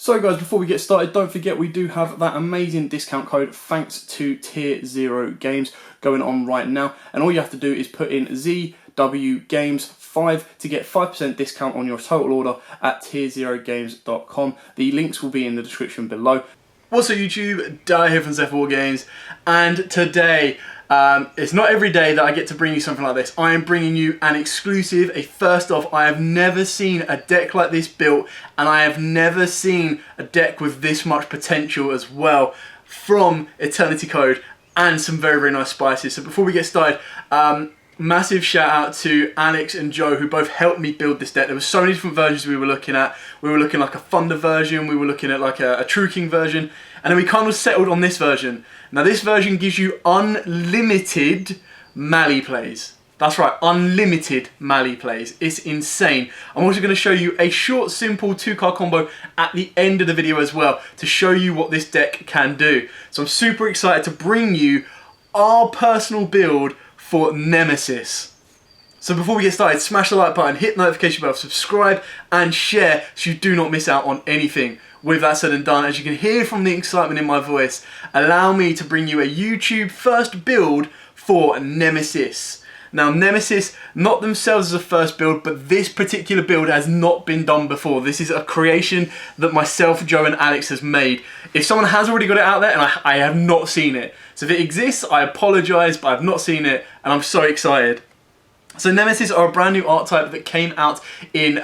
So guys, before we get started, don't forget we do have that amazing discount code thanks to Tier 0 Games going on right now. And all you have to do is put in ZWGames5 to get 5% discount on your total order at tier0games.com. The links will be in the description below. What's up YouTube, Dai here from Zephyr Games, and today, it's not every day that I get to bring you something like this. I am bringing you an exclusive, a first off. I have never seen a deck like this built, and I have never seen a deck with this much potential as well from Eternity Code and some very, very nice spices. So before we get started, massive shout out to Alex and Joe who both helped me build this deck. There were so many different versions we were looking at. We were looking like a Thunder version, we were looking at like a True King version, and then we kind of settled on this version. Now this version gives you unlimited Mali plays. That's right, unlimited Mali plays. It's insane. I'm also going to show you a short, simple 2-card combo at the end of the video as well to show you what this deck can do. So I'm super excited to bring you our personal build for Nemesis. So before we get started, smash the like button, hit the notification bell, subscribe and share so you do not miss out on anything. With that said and done, as you can hear from the excitement in my voice, allow me to bring you a YouTube first build for Nemesis. Now Nemesis, not themselves as a first build, but this particular build has not been done before. This is a creation that myself, Joe and Alex has made. If someone has already got it out there and I have not seen it, so if it exists, I apologise, but I've not seen it and I'm so excited. So Nemesis are a brand new archetype that came out in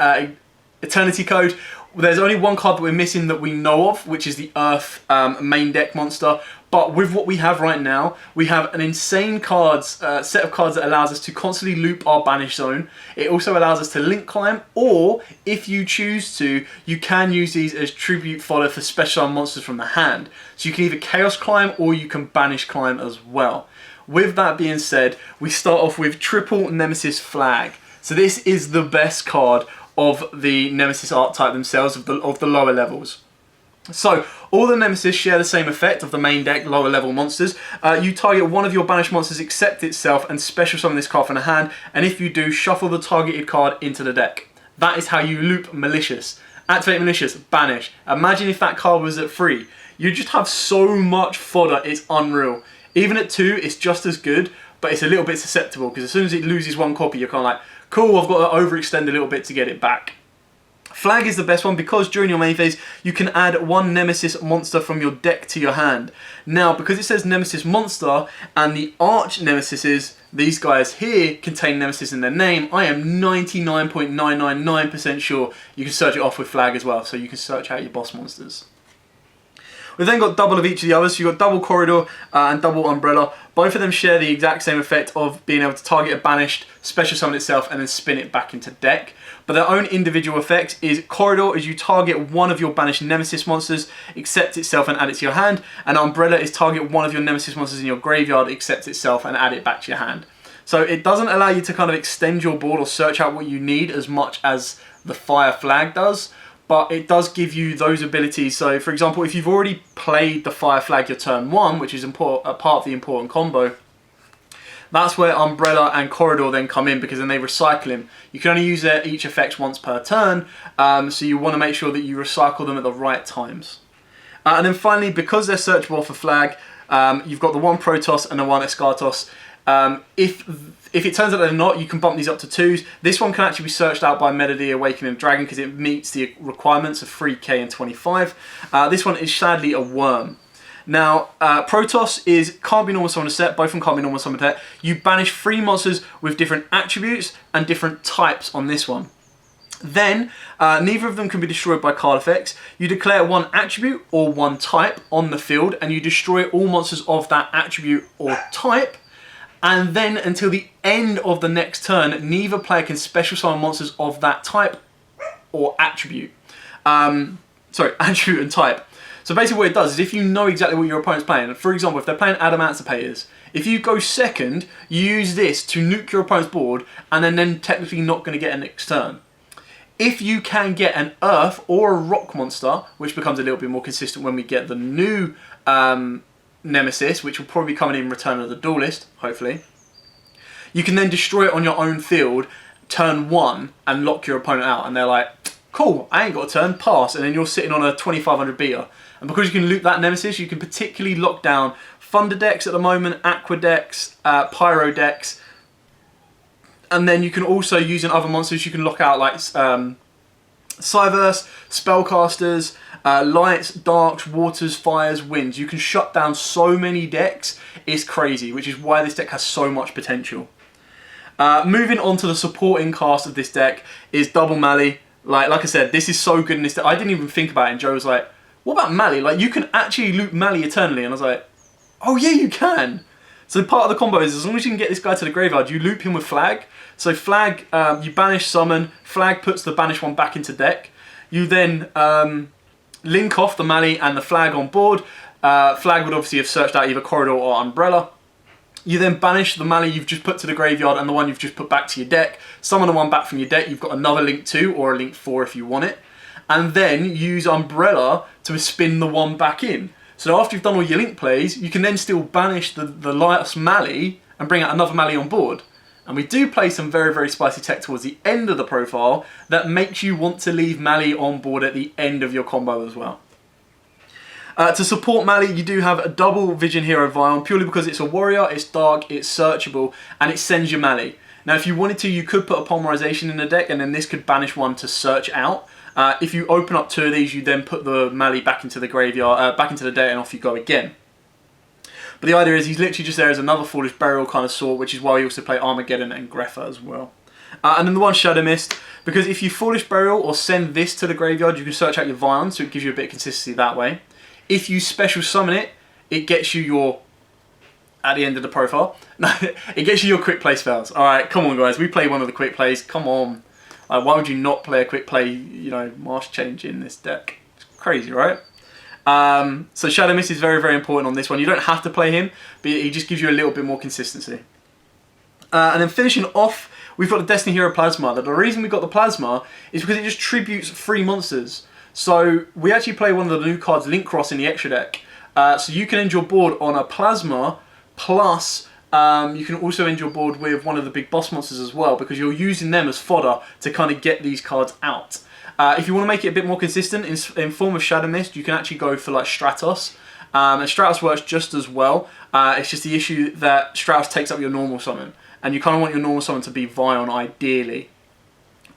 Eternity Code. There's only one card that we're missing that we know of, which is the Earth main deck monster. But with what we have right now, we have an insane set of cards that allows us to constantly loop our banish zone. It also allows us to link climb, or if you choose to, you can use these as tribute fodder for special monsters from the hand. So you can either chaos climb or you can banish climb as well. With that being said, we start off with triple Nemesis flag. So this is the best card of the Nemesis archetype themselves, of the lower levels. So, all the Nemesis share the same effect of the main deck lower level monsters. You target one of your banished monsters, accept itself, and special summon this card from the hand, and if you do, shuffle the targeted card into the deck. That is how you loop Malicious. Activate Malicious, banish. Imagine if that card was at 3. You just have so much fodder, it's unreal. Even at 2, it's just as good, but it's a little bit susceptible, because as soon as it loses one copy, you're kind of like, cool, I've got to overextend a little bit to get it back. Flag is the best one because during your main phase, you can add one Nemesis monster from your deck to your hand. Now, because it says Nemesis monster, and the arch Nemesises, these guys here, contain Nemesis in their name, I am 99.999% sure you can search it off with flag as well, so you can search out your boss monsters. We've then got double of each of the others, so you've got double Corridor and double Umbrella. Both of them share the exact same effect of being able to target a banished, special summon itself, and then spin it back into deck. But their own individual effects is Corridor is you target one of your banished Nemesis monsters, accept itself and add it to your hand. And Umbrella is target one of your Nemesis monsters in your graveyard, accept itself and add it back to your hand. So it doesn't allow you to kind of extend your board or search out what you need as much as the Fire Flag does. But it does give you those abilities. So for example, if you've already played the Fire Flag your turn 1, which is a part of the important combo, that's where Umbrella and Corridor then come in, because then they recycle him. You can only use each effect once per turn, so you want to make sure that you recycle them at the right times. And then finally, because they're searchable for flag, you've got the one Protoss and the one Escartos. If it turns out they're not, you can bump these up to 2s. This one can actually be searched out by Melody Awakening Dragon because it meets the requirements of 3k and 25. This one is sadly a worm. Now, Protoss can't be normal summon set, both of them can't be normal summon set. You banish 3 monsters with different attributes and different types on this one. Then, neither of them can be destroyed by card effects. You declare one attribute or one type on the field, and you destroy all monsters of that attribute or type. And then, until the end of the next turn, neither player can special summon monsters of that type or attribute. Attribute and type. So basically what it does is if you know exactly what your opponent's playing, for example, if they're playing Adamantitators, if you go second, you use this to nuke your opponent's board, and then technically not going to get a next turn. If you can get an Earth or a Rock monster, which becomes a little bit more consistent when we get the new Nemesis, which will probably be coming in Return of the Duelist, hopefully, you can then destroy it on your own field, turn 1, and lock your opponent out, and they're like, cool, I ain't got a turn, pass, and then you're sitting on a 2500 beater. And because you can loop that Nemesis, you can particularly lock down Thunder decks at the moment, Aqua decks, Pyro decks, and then you can also use in other monsters, you can lock out like Cyverse, Spellcasters, Lights, Darks, Waters, Fires, Winds. You can shut down so many decks, it's crazy, which is why this deck has so much potential. Moving on to the supporting cast of this deck is double Mali. Like I said, this is so good in this deck. I didn't even think about it, and Joe was like, what about Mali? Like, you can actually loop Mali eternally. And I was like, oh yeah, you can. So part of the combo is, as long as you can get this guy to the graveyard, you loop him with Flag. So Flag, you banish summon, Flag puts the banished one back into deck. You then link off the Mali and the Flag on board. Flag would obviously have searched out either Corridor or Umbrella. You then banish the Mali you've just put to the graveyard and the one you've just put back to your deck. Summon the one back from your deck. You've got another Link 2 or a Link 4 if you want it. And then use Umbrella to spin the one back in. So after you've done all your Link plays, you can then still banish the last Mali and bring out another Mali on board. And we do play some very, very spicy tech towards the end of the profile that makes you want to leave Mali on board at the end of your combo as well. To support Mali, you do have a double Vision Hero Vion, purely because it's a warrior, it's dark, it's searchable, and it sends you Mali. Now if you wanted to, you could put a Polymerization in the deck, and then this could banish one to search out. If you open up 2 of these, you then put the Mali back into the graveyard, back into the deck, and off you go again. But the idea is he's literally just there as another Foolish Burial kind of sort, which is why we also play Armageddon and Greffa as well. And then the one Shadow Mist, because if you Foolish Burial or send this to the graveyard, you can search out your Vion, so it gives you a bit of consistency that way. If you special summon it, it gets you your, at the end of the profile, it gets you your quick play spells. Alright, come on guys, we play one of the quick plays, come on. Why would you not play a quick play, you know, Marsh Change in this deck? It's crazy, right? So Shadow Mist is very, very important on this one. You don't have to play him, but he just gives you a little bit more consistency. And then finishing off, we've got the Destiny Hero Plasma. The reason we got the Plasma is because it just tributes 3 monsters. So we actually play one of the new cards, Link Cross, in the extra deck. So you can end your board on a Plasma, plus you can also end your board with one of the big boss monsters as well, because you're using them as fodder to kind of get these cards out. If you want to make it a bit more consistent, in form of Shadow Mist, you can actually go for like Stratos. And Stratos works just as well. It's just the issue that Stratos takes up your normal summon. And you kind of want your normal summon to be Vion, ideally.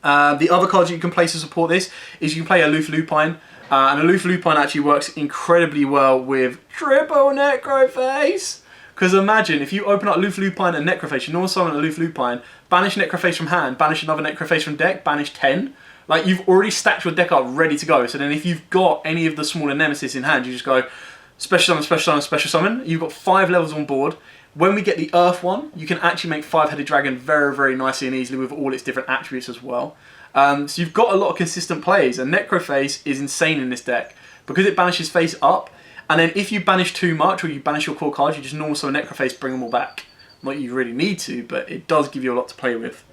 The other cards you can play to support this is you can play Aloof Lupine. And Aloof Lupine actually works incredibly well with Triple Necroface. Because imagine, if you open up Aloof Lupine and Necroface, you normal summon Aloof Lupine, banish Necroface from hand, banish another Necroface from deck, banish 10. Like, you've already stacked your deck up ready to go. So then if you've got any of the smaller Nemesis in hand, you just go Special Summon, Special Summon, Special Summon. You've got 5 levels on board. When we get the Earth one, you can actually make 5-headed dragon very, very nicely and easily with all its different attributes as well. So you've got a lot of consistent plays, and Necroface is insane in this deck because it banishes face up, and then if you banish too much or you banish your core cards, you just normal summon Necroface, bring them all back. Not you really need to, but it does give you a lot to play with.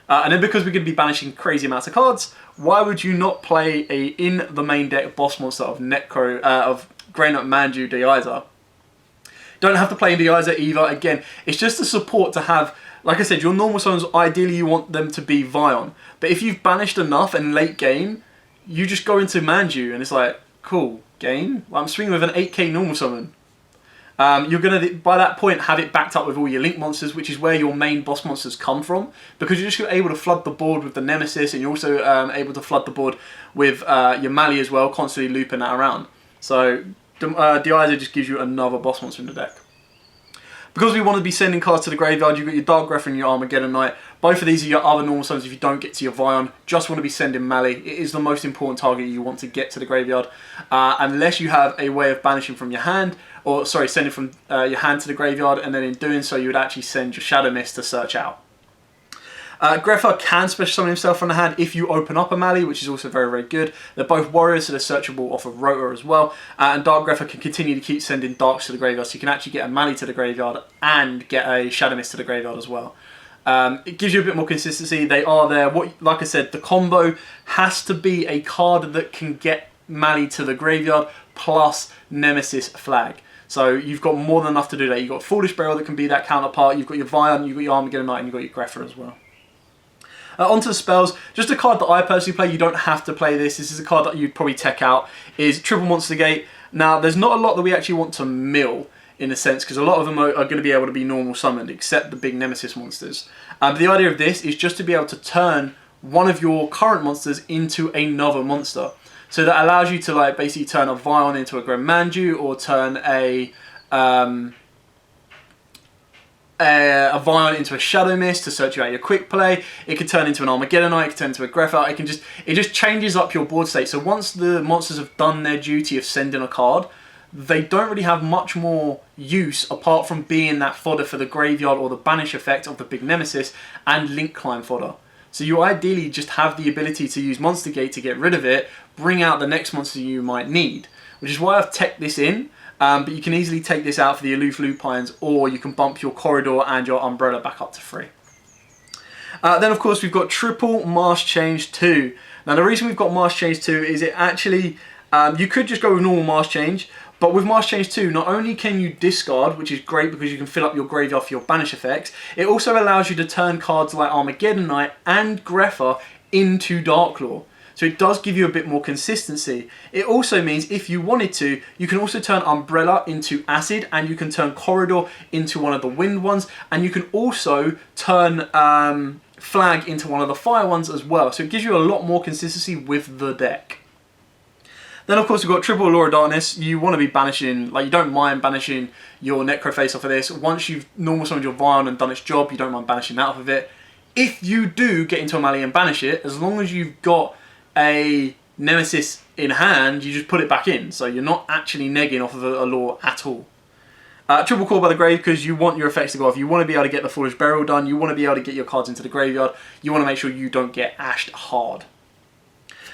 And then because we're going to be banishing crazy amounts of cards, why would you not play a in the main deck boss monster of Greynut Manju Deiza? Don't have to play Deiza either. Again, it's just a support to have. Like I said, your normal summons, ideally you want them to be Vion. But if you've banished enough in late game, you just go into Manju and it's like, cool, game. I'm swinging with an 8k normal summon. You're going to, by that point, have it backed up with all your Link monsters, which is where your main boss monsters come from. Because you're just able to flood the board with the Nemesis, and you're also able to flood the board with your Mali as well, constantly looping that around. So Deiza just gives you another boss monster in the deck. Because we want to be sending cards to the graveyard, you've got your Dark Greffa and your Armageddon Knight. Both of these are your other normal summons if you don't get to your Vion. Just want to be sending Mali. It is the most important target you want to get to the graveyard. Unless you have a way of banishing from your hand, or sorry, sending from your hand to the graveyard, and then in doing so you would actually send your Shadow Mist to search out. Greffa can special summon himself from the hand if you open up a Mali, which is also very, very good. They're both warriors, so they're searchable off of Rotor as well. And Dark Greffa can continue to keep sending Darks to the graveyard, so you can actually get a Mali to the graveyard and get a Shadow Mist to the graveyard as well. It gives you a bit more consistency. They are there. Like I said, the combo has to be a card that can get Mali to the graveyard plus Nemesis Flag. So you've got more than enough to do that. You've got Foolish Burial that can be that counterpart. You've got your Vion, you've got your Armageddon Knight, and you've got your Greffa as well. Onto the spells, just a card that I personally play. You don't have to play this. This is a card that you'd probably tech out, is Triple Monster Gate. Now, there's not a lot that we actually want to mill, in a sense, because a lot of them are going to be able to be normal summoned, except the big Nemesis monsters. But the idea of this is just to be able to turn one of your current monsters into another monster. So that allows you to like basically turn a Vion into a Gremanju, or turn a Vion into a Shadow Mist to search you out your quick play. It could turn into an Armageddonite, it could turn into a Greffa. It just changes up your board state. So once the monsters have done their duty of sending a card, they don't really have much more use apart from being that fodder for the graveyard or the banish effect of the big Nemesis and link climb fodder. So you ideally just have the ability to use Monster Gate to get rid of it, bring out the next monster you might need, which is why I've teched this in. But you can easily take this out for the Aloof Lupines, or you can bump your Corridor and your Umbrella back up to 3. Then of course we've got Triple Mask Change 2. Now the reason we've got Mask Change 2 is it actually, you could just go with normal Mask Change, but with Mask Change 2, not only can you discard, which is great because you can fill up your graveyard for your banish effects, it also allows you to turn cards like Armageddonite and Greffa into Darklaw. So it does give you a bit more consistency. It also means if you wanted to, you can also turn Umbrella into Acid, and you can turn Corridor into one of the Wind ones, and you can also turn Flag into one of the Fire ones as well. So it gives you a lot more consistency with the deck. Then of course we've got Triple Allure of Darkness. You want to be banishing, like you don't mind banishing your Necroface off of this. Once you've normal summoned your Vion and done its job, you don't mind banishing that off of it. If you do get into a melee and banish it, as long as you've got a Nemesis in hand, you just put it back in. So you're not actually negging off of a lore at all. Triple Call by the Grave, because you want your effects to go off. You want to be able to get the Foolish Burial done. You want to be able to get your cards into the graveyard. You want to make sure you don't get ashed hard.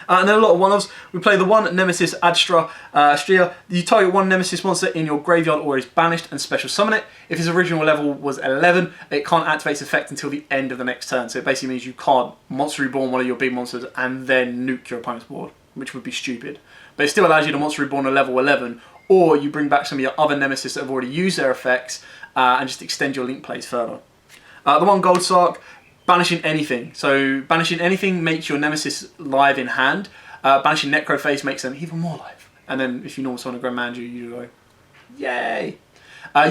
And then a lot of one-offs. We play the one Nemesis Stria. You target one Nemesis monster in your graveyard or is banished and special summon it. If its original level was 11, it can't activate its effect until the end of the next turn. So it basically means you can't Monster Reborn one of your big monsters and then nuke your opponent's board, which would be stupid. But it still allows you to Monster Reborn a level 11, or you bring back some of your other Nemesis that have already used their effects and just extend your link plays further. The one Gold Sark. Banishing anything. So banishing anything makes your Nemesis live in hand. Banishing Necroface makes them even more live. And then if you normal summon a Gremanju, you go, yay!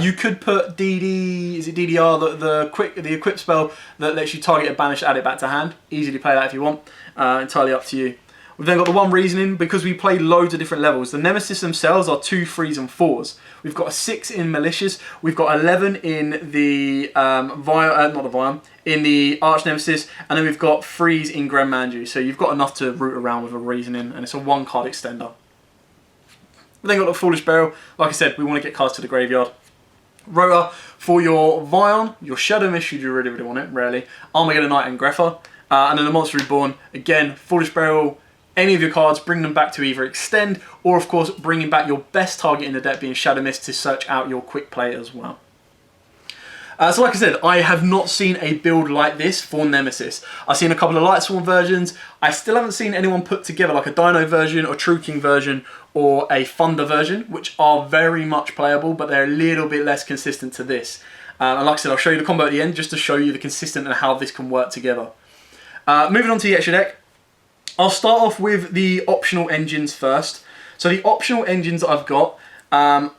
You could put DD, is it DDR, the equip spell that lets you target a banish, add it back to hand. Easily play that if you want. Entirely up to you. We've then got the one Reasoning, because we play loads of different levels. The Nemesis themselves are 2, 3s and 4s. We've got a 6 in Malicious. We've got 11 in the in the Arch Nemesis, and then we've got 3s in Gremanju. So you've got enough to root around with a Reasoning, and it's a 1-card extender. We've then got the Foolish Burial. Like I said, we want to get cards to the graveyard. Rota for your Vion, your Shadow Mist, should you really, really want it, rarely. Armageddonite and Greffa. And then the Monster Reborn, again, Foolish Burial. Any of your cards, bring them back to either extend, or of course bringing back your best target in the deck being Shadow Mist to search out your quick play as well. So like I said, I have not seen a build like this for Nemesis. I've seen a couple of Lightsworn versions. I still haven't seen anyone put together like a Dino version, or True King version, or a Thunder version, which are very much playable, but they're a little bit less consistent to this. And like I said, I'll show you the combo at the end just to show you the consistent and how this can work together. Moving on to the extra deck. I'll start off with the optional engines first. So the optional engines I've got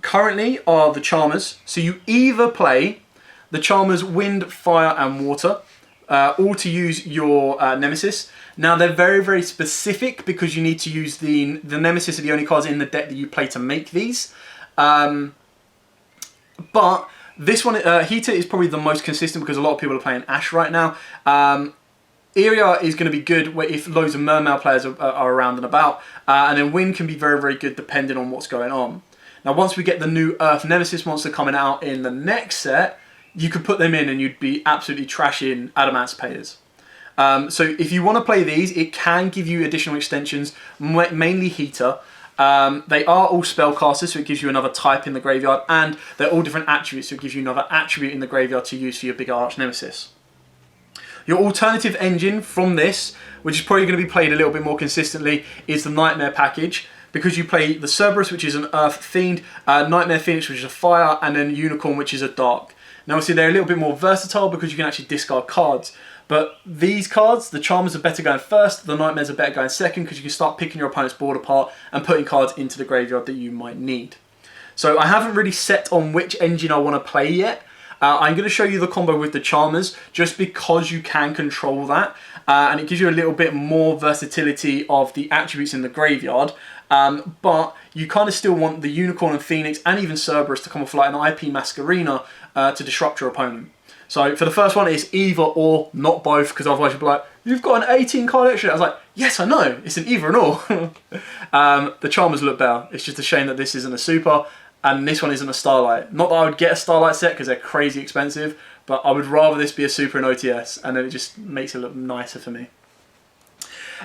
currently are the Charmers. So you either play the Charmers Wind, Fire and Water, all to use your Nemesis. Now they're very, very specific because you need to use the Nemesis are the only cards in the deck that you play to make these. But this one, Heater is probably the most consistent because a lot of people are playing Ash right now. Iria is going to be good if loads of Mermail players are around and about, and then Wind can be very, very good depending on what's going on. Now once we get the new Earth Nemesis monster coming out in the next set, you could put them in and you'd be absolutely trashing Adamant's players. So if you want to play these, it can give you additional extensions, mainly Heater. They are all spellcasters, so it gives you another type in the graveyard, and they're all different attributes, so it gives you another attribute in the graveyard to use for your bigger Arch Nemesis. Your alternative engine from this, which is probably going to be played a little bit more consistently, is the Nightmare package. Because you play the Cerberus, which is an Earth Fiend, Nightmare Phoenix, which is a Fire, and then Unicorn, which is a Dark. Now obviously they're a little bit more versatile because you can actually discard cards. But these cards, the Charmers are better going first, the Nightmares are better going second, because you can start picking your opponent's board apart and putting cards into the graveyard that you might need. So I haven't really set on which engine I want to play yet. I'm going to show you the combo with the Charmers just because you can control that. And it gives you a little bit more versatility of the attributes in the graveyard. But you kind of still want the Unicorn and Phoenix and even Cerberus to come off like an IP Masquerena to disrupt your opponent. So for the first one, it's either or, not both, because otherwise you'll be like, you've got an 18 card extra. I was like, yes, I know, it's an either and or. The Charmers look better. It's just a shame that this isn't a super. And this one isn't a Starlight. Not that I would get a Starlight set because they're crazy expensive, but I would rather this be a Super and OTS, and then it just makes it look nicer for me.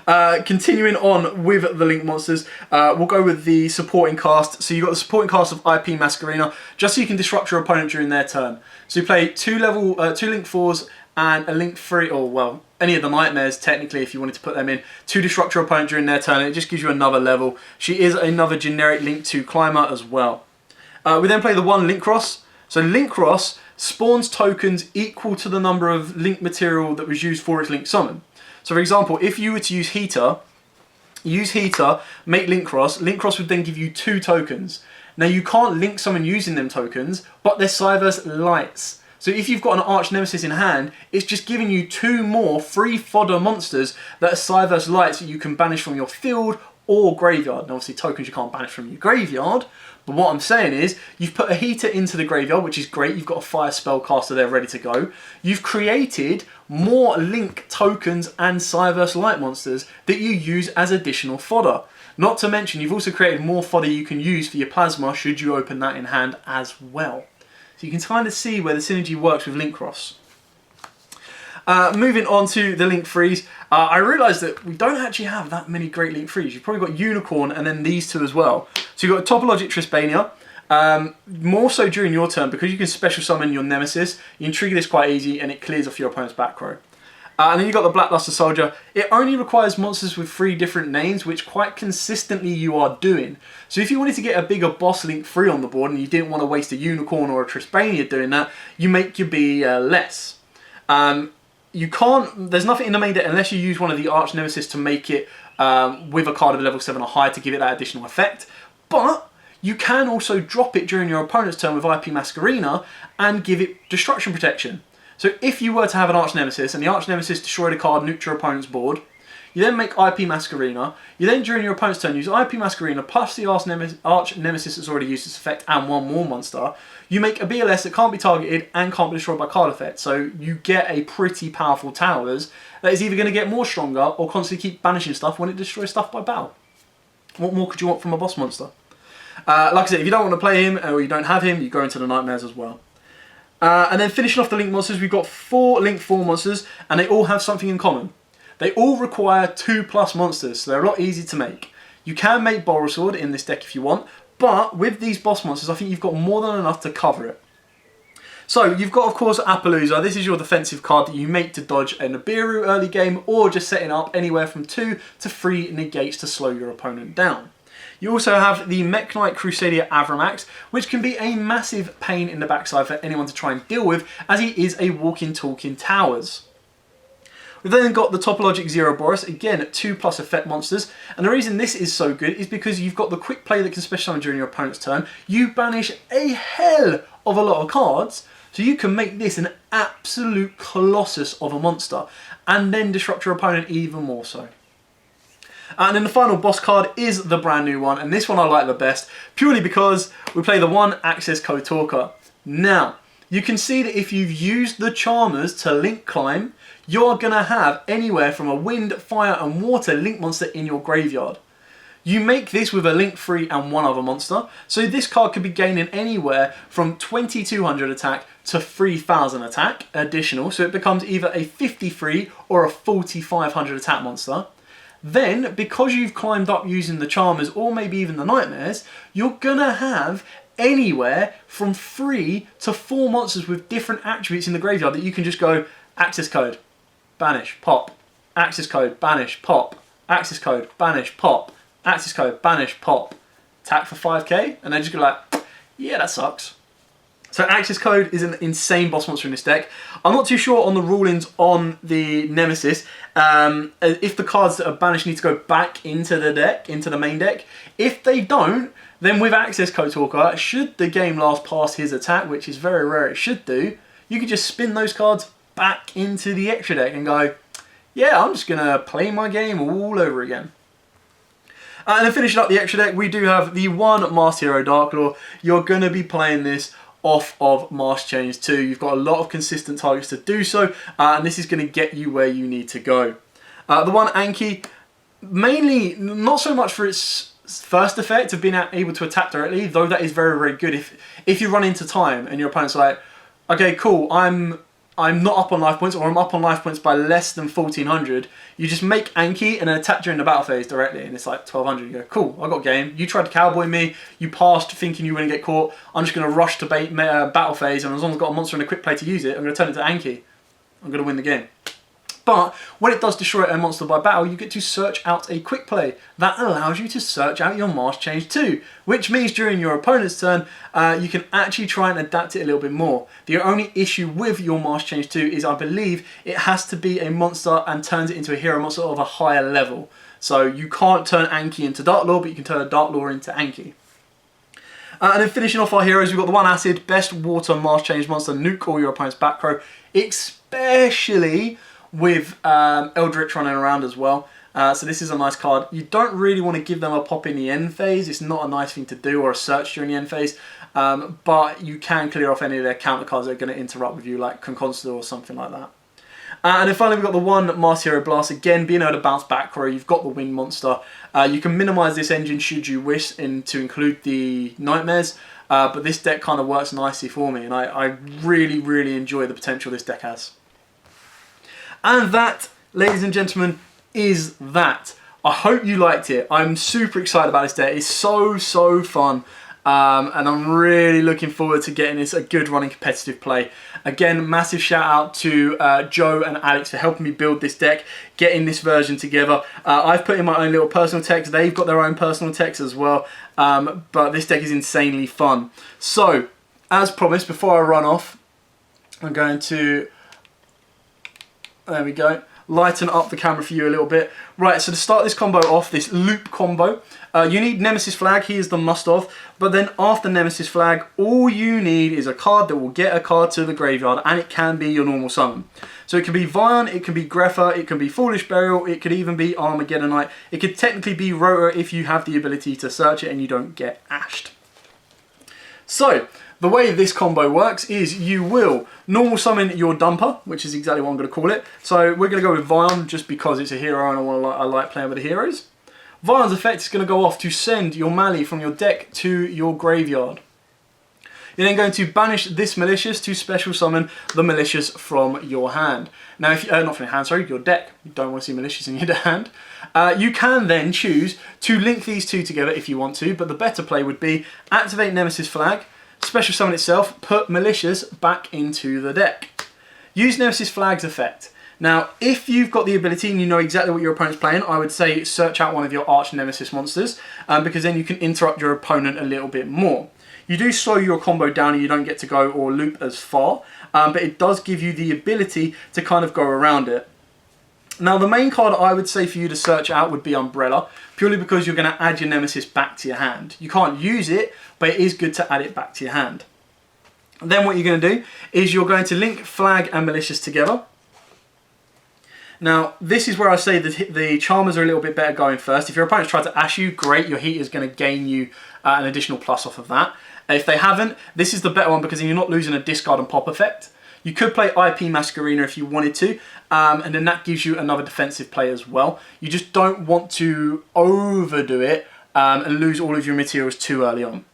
Continuing on with the Link monsters, we'll go with the supporting cast. So you've got the supporting cast of IP Masquerena, just so you can disrupt your opponent during their turn. So you play two Link 4s and a Link 3, or well, any of the Nightmares technically if you wanted to put them in, to disrupt your opponent during their turn, and it just gives you another level. She is another generic Link 2 climber as well. We then play the one Link Cross. So Link Cross spawns tokens equal to the number of Link material that was used for its Link summon. So for example, if you were to use Heater, make Link Cross would then give you 2 tokens. Now you can't Link summon using them tokens, but they're Cyverse Lights. So if you've got an Arch Nemesis in hand, it's just giving you 2 more free fodder monsters that are Cyverse Lights that you can banish from your field or graveyard. And obviously tokens you can't banish from your graveyard, but what I'm saying is, you've put a Heater into the graveyard, which is great. You've got a Fire Spellcaster there ready to go. You've created more Link tokens and Cyverse Light monsters that you use as additional fodder. Not to mention, you've also created more fodder you can use for your Plasma should you open that in hand as well. So you can kind of see where the synergy works with Link Cross. Moving on to the Link 3s, I realised that we don't actually have that many great Link 3s. You've probably got Unicorn and then these two as well. So you've got Topologic Trispania, more so during your turn because you can special summon your Nemesis. You can trigger this quite easy and it clears off your opponent's back row. And then you've got the Blackluster Soldier. It only requires monsters with 3 different names, which quite consistently you are doing. So if you wanted to get a bigger boss Link 3 on the board and you didn't want to waste a Unicorn or a Trispania doing that, you make your B less. You can't, there's nothing in the main deck unless you use one of the Arch Nemesis to make it with a card of level 7 or higher to give it that additional effect. But you can also drop it during your opponent's turn with IP Masquerena and give it destruction protection. So if you were to have an Arch Nemesis and the Arch Nemesis destroyed a card, nuked your opponent's board, you then make IP Masquerena, you then during your opponent's turn use IP Masquerena plus the Arch Nemesis that's already used its effect and one more monster, you make a BLS that can't be targeted and can't be destroyed by card effect. So you get a pretty powerful towers that is either going to get more stronger or constantly keep banishing stuff when it destroys stuff by battle. What more could you want from a boss monster? Like I said, if you don't want to play him or you don't have him, you go into the Nightmares as well. And then finishing off the Link monsters, we've got 4 Link 4 monsters and they all have something in common. They all require 2+ monsters, so they're a lot easier to make. You can make Borosword in this deck if you want, but with these boss monsters, I think you've got more than enough to cover it. So you've got, of course, Appaloosa. This is your defensive card that you make to dodge a Nibiru early game, or just setting up anywhere from 2 to 3 negates to slow your opponent down. You also have the Mech Knight Crusader Avramax, which can be a massive pain in the backside for anyone to try and deal with, as he is a walking, talking towers. We've then got the Topologic Zeroboros, again 2+ effect monsters, and the reason this is so good is because you've got the quick play that can special summon during your opponent's turn. You banish a hell of a lot of cards, so you can make this an absolute colossus of a monster, and then disrupt your opponent even more so. And then the final boss card is the brand new one, and this one I like the best, purely because we play the one Access Code Talker. Now, you can see that if you've used the Charmers to Link Climb, you're going to have anywhere from a Wind, Fire and Water Link monster in your graveyard. You make this with a Link 3 and one other monster, so this card could be gaining anywhere from 2200 attack to 3000 attack additional, so it becomes either a 53 or a 4500 attack monster. Then, because you've climbed up using the Charmers or maybe even the Nightmares, you're going to have anywhere from 3 to 4 monsters with different attributes in the graveyard that you can just go Access Code, banish, pop, Access Code, banish, pop, Access Code, banish, pop, Access Code, banish, pop, attack for 5k, and then just go like, yeah, that sucks. So access code is an insane boss monster in this deck. I'm not too sure on the rulings on the Nemesis. If the cards that are banished need to go back into the deck, into the main deck. If they don't, then with access code talker, should the game last past his attack, which is very rare it should do, you could just spin those cards back into the extra deck and go, yeah, I'm just going to play my game all over again. And then finishing up the extra deck, we do have the one Masked Hero Dark Lord. You're going to be playing this off of Mask Change 2. You've got a lot of consistent targets to do so, and this is going to get you where you need to go. The one Anki, mainly not so much for its first effect of being able to attack directly, though that is very, very good. If you run into time and your opponent's like, okay, cool, I'm not up on life points, or I'm up on life points by less than 1400, you just make Anki and then attack during the battle phase directly, and it's like 1200. You go, cool, I got game. You tried to cowboy me, you passed thinking you wouldn't get caught. I'm just going to rush to battle phase, and as long as I've got a monster and a quick play to use it, I'm going to turn it to Anki. I'm going to win the game. But when it does destroy a monster by battle, you get to search out a quick play. That allows you to search out your Mask Change 2, which means during your opponent's turn, you can actually try and adapt it a little bit more. The only issue with your Mask Change 2 is, I believe, it has to be a monster and turns it into a hero monster of a higher level. So you can't turn Anki into Dark Lord, but you can turn a Dark Lord into Anki. And then finishing off our heroes, we've got the one Acid, best water Mask Change monster, nuke all your opponent's back row, especially with Eldritch running around as well. So this is a nice card. You don't really want to give them a pop in the end phase. It's not a nice thing to do, or a search during the end phase. But you can clear off any of their counter cards that are going to interrupt with you, like Conconstable or something like that. And then finally we've got the one Masked Hero Blast. Again, being able to bounce back row, you've got the wind monster. You can minimise this engine should you wish to include the Nightmares. But this deck kind of works nicely for me, and I really, really enjoy the potential this deck has. And that, ladies and gentlemen, is that. I hope you liked it. I'm super excited about this deck. It's so, so fun. And I'm really looking forward to getting this a good running competitive play. Again, massive shout out to Joe and Alex for helping me build this deck, getting this version together. I've put in my own little personal text. They've got their own personal text as well. But this deck is insanely fun. So, as promised, before I run off, I'm going to... There we go. Lighten up the camera for you a little bit. Right, so to start this combo off, this loop combo, you need Nemesis Flag. He is the must-have. But then after Nemesis Flag, all you need is a card that will get a card to the graveyard, and it can be your normal summon. So it can be Vion, it can be Grepher, it can be Foolish Burial, it could even be Armageddonite. It could technically be Rotor if you have the ability to search it and you don't get ashed. So, the way this combo works is you will normal summon your Dumper, which is exactly what I'm going to call it. So we're going to go with Vion just because it's a hero and I like playing with the heroes. Vion's effect is going to go off to send your Mali from your deck to your graveyard. You're then going to banish this Malicious to special summon the Malicious from your hand. Now, if you, not from your hand, sorry, your deck. You don't want to see Malicious in your hand. You can then choose to link these two together if you want to, but the better play would be activate Nemesis Flag, special summon itself, put Malicious back into the deck. Use Nemesis Flag's effect. Now, if you've got the ability and you know exactly what your opponent's playing, I would say search out one of your Arch Nemesis monsters, because then you can interrupt your opponent a little bit more. You do slow your combo down and you don't get to go or loop as far, but it does give you the ability to kind of go around it. Now, the main card I would say for you to search out would be Umbrella, purely because you're going to add your Nemesis back to your hand. You can't use it, but it is good to add it back to your hand. Then what you're going to do is you're going to link Flag and Malicious together. Now, this is where I say that the Charmers are a little bit better going first. If your opponent's tried to ash you, great, your Heat is going to gain you an additional plus off of that. If they haven't, this is the better one because then you're not losing a discard and pop effect. You could play IP Masquerena if you wanted to, and then that gives you another defensive play as well. You just don't want to overdo it and lose all of your materials too early on.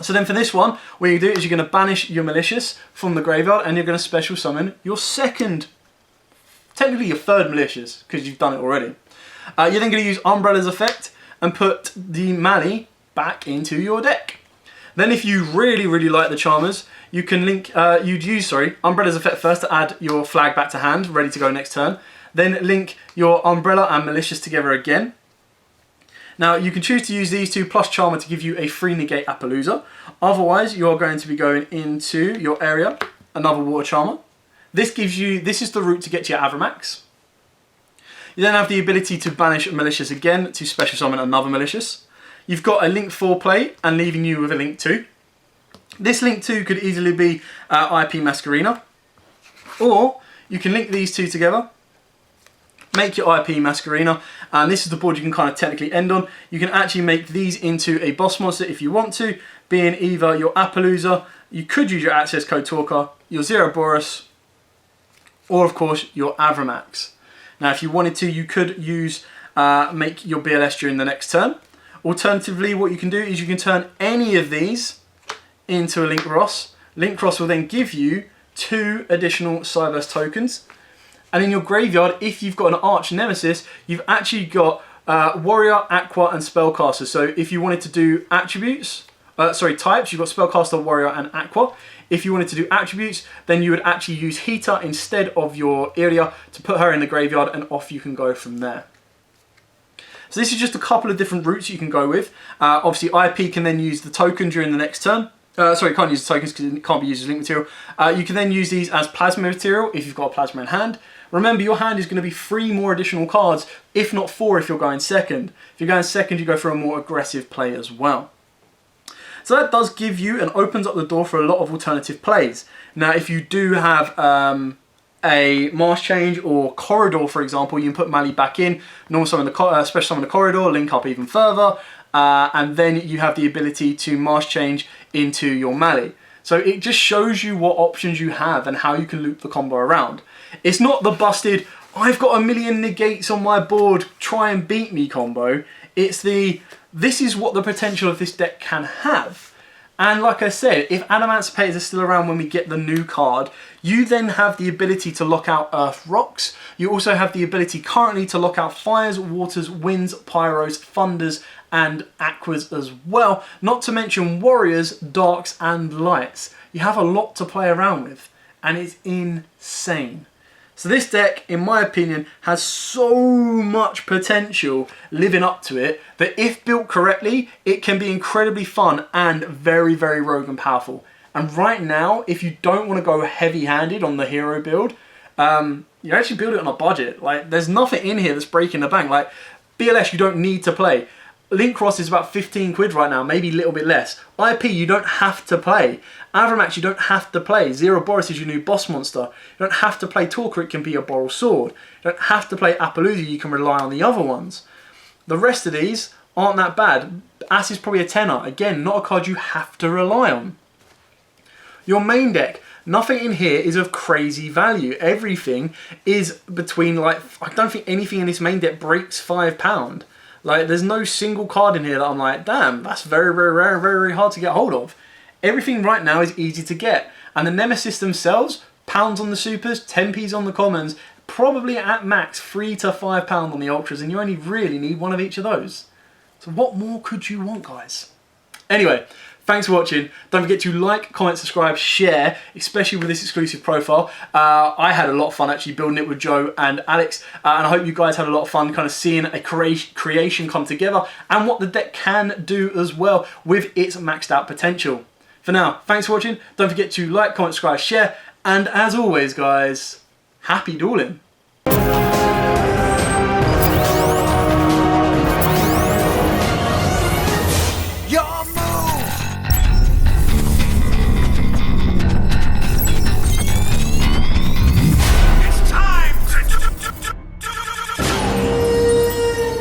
So then for this one, what you do is you're going to banish your Malicious from the graveyard and you're going to special summon your second, technically your third Malicious, because you've done it already. You're then going to use Umbrella's effect and put the Mali back into your deck. Then if you really, really like the Charmers, you can link, you'd use, Umbrella's effect first to add your Flag back to hand, ready to go next turn. Then link your Umbrella and Malicious together again. Now you can choose to use these two plus Charmer to give you a free negate Appaloosa. Otherwise you are going to be going into your area, another Water Charmer. This is the route to get to your Avramax. You then have the ability to banish Malicious again to special summon another Malicious. You've got a Link 4 play and leaving you with a Link 2. This Link 2 could easily be IP Masquerena. Or you can link these two together, make your IP Masquerena, and this is the board you can kind of technically end on. You can actually make these into a boss monster if you want to, being either your Appaloosa, you could use your Access Code Talker, your Zero-Boros, or of course your Avramax. Now if you wanted to, you could use make your BLS during the next turn. Alternatively, what you can do is you can turn any of these into a Link Ross. Link Ross will then give you 2 additional Cyberse tokens. And in your graveyard, if you've got an Arch Nemesis, you've actually got Warrior, Aqua, and Spellcaster. So if you wanted to do attributes, types, you've got Spellcaster, Warrior, and Aqua. If you wanted to do attributes, then you would actually use Heater instead of your Iria to put her in the graveyard, and off you can go from there. So this is just a couple of different routes you can go with. Obviously, IP can then use the token during the next turn. Sorry, can't use the tokens because it can't be used as link material. You can then use these as plasma material if you've got a plasma in hand. Remember, your hand is going to be 3 more additional cards, if not 4 if you're going second. If you're going second, you go for a more aggressive play as well. So that does give you and opens up the door for a lot of alternative plays. Now, if you do have a Marsh Change or Corridor, for example, you can put Mali back in, normal summon the special summon the Corridor, link up even further, and then you have the ability to Marsh Change into your Mali. So it just shows you what options you have and how you can loop the combo around. It's not the busted, I've got a million negates on my board, try and beat me combo. It's the, this is what the potential of this deck can have. And like I said, if Adamantipator is still around when we get the new card, you then have the ability to lock out Earth Rocks. You also have the ability currently to lock out Fires, Waters, Winds, Pyros, Thunders, and Aquas as well. Not to mention Warriors, Darks, and Lights. You have a lot to play around with, and it's insane. So this deck, in my opinion, has so much potential living up to it that if built correctly, it can be incredibly fun and very, very rogue and powerful. And right now, if you don't want to go heavy-handed on the hero build, you actually build it on a budget. Like, there's nothing in here that's breaking the bank. Like, BLS, you don't need to play. Link Cross is about 15 quid right now, maybe a little bit less. IP, you don't have to play. Avramax, you don't have to play. Zero-Boros is your new boss monster. You don't have to play Talker, it can be a Boral Sword. You don't have to play Appaloosa, you can rely on the other ones. The rest of these aren't that bad. Ass is probably a tenner. Again, not a card you have to rely on. Your main deck, nothing in here is of crazy value. Everything is between, like, I don't think anything in this main deck breaks £5. Like, there's no single card in here that I'm like, damn, that's very, very rare and very, very hard to get hold of. Everything right now is easy to get. And the Nemesis themselves, pounds on the supers, 10p's on the commons, probably at max £3 to £5 on the ultras, and you only really need one of each of those. So what more could you want, guys? Anyway, thanks for watching. Don't forget to like, comment, subscribe, share, especially with this exclusive profile. I had a lot of fun actually building it with Joe and Alex, and I hope you guys had a lot of fun kind of seeing a creation come together and what the deck can do as well with its maxed out potential. For now, thanks for watching. Don't forget to like, comment, subscribe, share, and as always, guys, happy dueling.